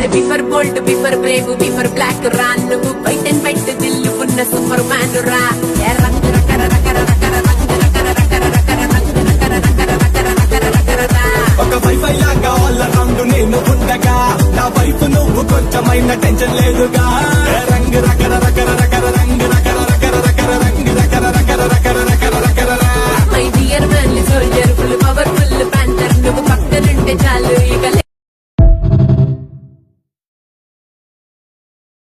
బిఫర్ బోల్డ్ బిఫర్ Brave బిఫర్ black రా నువ్వు white and white దిల్లు ఉన్న సూపర్ మ్యాన్ రా రంగు రకర రకర రకర రంగు రకర రకర రకర రంగు రకర రకర రకర రకర రకర రా ఒక వైఫై లాగా ఆల్ రౌండ్ నేను ఉండగా నా వైపు నువ్వు కొంచెమైన టెన్షన్ లేదుగా రంగు రకర రకర